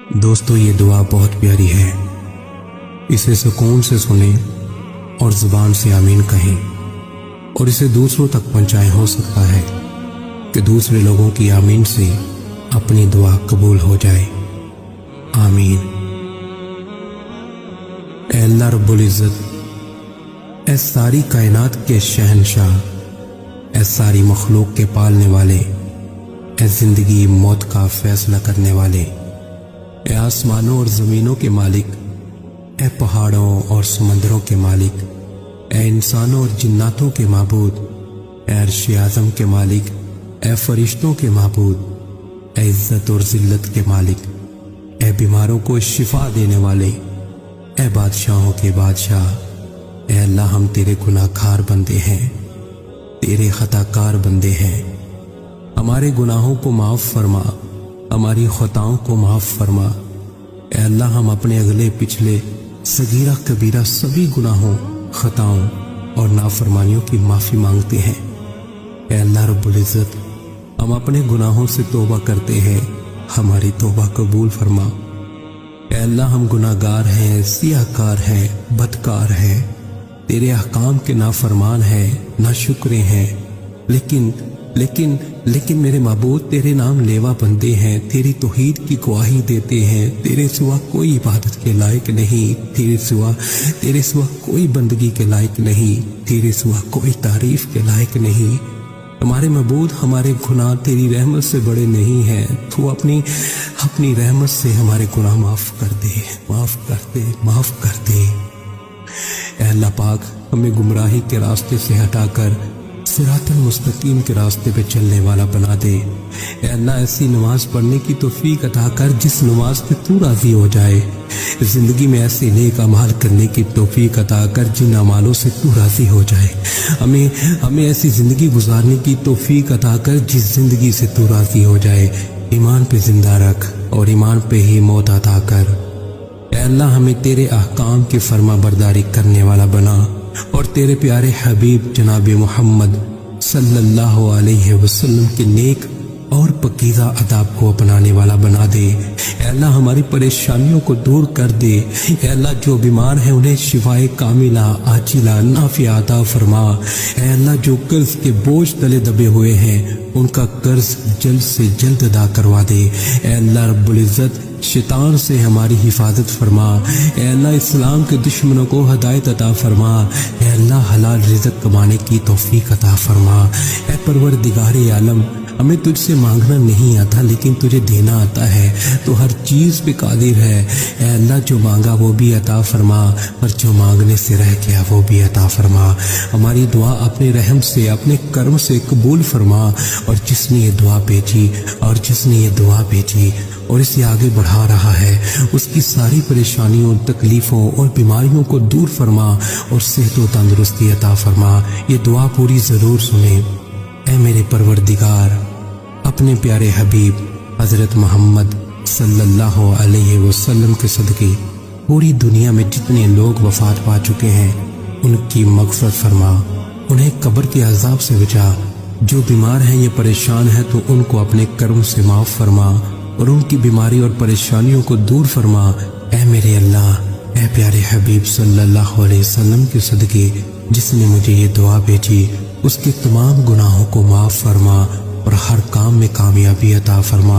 دوستو یہ دعا بہت پیاری ہے، اسے سکون سے سنیں اور زبان سے آمین کہیں اور اسے دوسروں تک پہنچائیں۔ ہو سکتا ہے کہ دوسرے لوگوں کی آمین سے اپنی دعا قبول ہو جائے۔ آمین۔ اے اللہ رب العزت، اے ساری کائنات کے شہنشاہ، اے ساری مخلوق کے پالنے والے، اے زندگی موت کا فیصلہ کرنے والے، اے آسمانوں اور زمینوں کے مالک، اے پہاڑوں اور سمندروں کے مالک، اے انسانوں اور جناتوں کے معبود، اے عرش اعظم کے مالک، اے فرشتوں کے معبود، اے عزت اور ذلت کے مالک، اے بیماروں کو شفا دینے والے، اے بادشاہوں کے بادشاہ، اے اللہ ہم تیرے گناہ گار بندے ہیں، تیرے خطا کار بندے ہیں۔ ہمارے گناہوں کو معاف فرما، ہماری خطاؤں کو معاف فرما۔ اے اللہ ہم اپنے اگلے پچھلے صغیرہ کبیرہ سبھی گناہوں، خطاؤں اور نافرمانیوں کی معافی مانگتے ہیں۔ اے اللہ رب العزت، ہم اپنے گناہوں سے توبہ کرتے ہیں، ہماری توبہ قبول فرما۔ اے اللہ ہم گناہ گار ہیں، سیاہ کار ہیں، بدکار ہیں، تیرے احکام کے نافرمان ہیں، ناشکرے ہیں، لیکن میرے معبود تیرے نام لیوا بندے ہیں، تیری توحید کی گواہی دیتے ہیں۔ تیرے سوا کوئی عبادت کے لائق نہیں، تیرے سوا کوئی بندگی کے لائق نہیں، تیرے سوا کوئی تعریف کے لائق نہیں۔ ہمارے معبود، ہمارے گناہ تیری رحمت سے بڑے نہیں ہیں، تو اپنی رحمت سے ہمارے گناہ معاف کر دے، معاف کر دے، معاف کر دے۔ اے اللہ پاک، ہمیں گمراہی کے راستے سے ہٹا کر صراط المستقیم کے راستے پہ چلنے والا بنا دے۔ اے اللہ ایسی نماز پڑھنے کی توفیق عطا کر جس نماز پہ تو راضی ہو جائے۔ زندگی میں ایسے نیک اعمال کرنے کی توفیق عطا کر جن اعمالوں سے تو راضی ہو جائے۔ ہمیں ایسی زندگی گزارنے کی توفیق عطا کر جس زندگی سے تو راضی ہو جائے۔ ایمان پہ زندہ رکھ اور ایمان پہ ہی موت عطا کر۔ اے اللہ ہمیں تیرے احکام کی فرما برداری کرنے والا بنا اور تیرے پیارے حبیب جناب محمد صلی اللہ علیہ وسلم کے نیک اور پکیزہ آداب کو اپنانے والا بنا دے۔ اے اللہ ہماری پریشانیوں کو دور کر دے۔ اے اللہ جو بیمار ہیں انہیں شفائے کاملہ عاجلہ نافعہ عطا فرما۔ اے اللہ جو قرض کے بوجھ تلے دبے ہوئے ہیں ان کا قرض جلد سے جلد ادا کروا دے۔ اے اللہ رب العزت، شیطان سے ہماری حفاظت فرما۔ اے اللہ اسلام کے دشمنوں کو ہدایت عطا فرما۔ اے اللہ حلال رزق کمانے کی توفیق عطا فرما۔ اے پروردگار عالم، ہمیں تجھ سے مانگنا نہیں آتا لیکن تجھے دینا آتا ہے، تو ہر چیز پہ قادر ہے۔ اے اللہ جو مانگا وہ بھی عطا فرما اور جو مانگنے سے رہ گیا وہ بھی عطا فرما۔ ہماری دعا اپنے رحم سے، اپنے کرم سے قبول فرما، اور جس نے یہ دعا بھیجی اور اسے آگے بڑھا رہا ہے اس کی ساری پریشانیوں، تکلیفوں اور بیماریوں کو دور فرما اور صحت و تندرستی عطا فرما۔ یہ دعا پوری ضرور سنیں۔ اے میرے پروردگار، اپنے پیارے حبیب حضرت محمد صلی اللہ علیہ وسلم کے صدقے پوری دنیا میں جتنے لوگ وفات پا چکے ہیں ان کی مغفرت فرما، انہیں قبر کے عذاب سے بچا۔ جو بیمار ہیں یا پریشان ہیں تو ان کو اپنے کرم سے معاف فرما اور ان کی بیماری اور پریشانیوں کو دور فرما۔ اے میرے اللہ، اے پیارے حبیب صلی اللہ علیہ وسلم کے صدقے جس نے مجھے یہ دعا بھیجی اس کے تمام گناہوں کو معاف فرما اور ہر کام میں کامیابی عطا فرما۔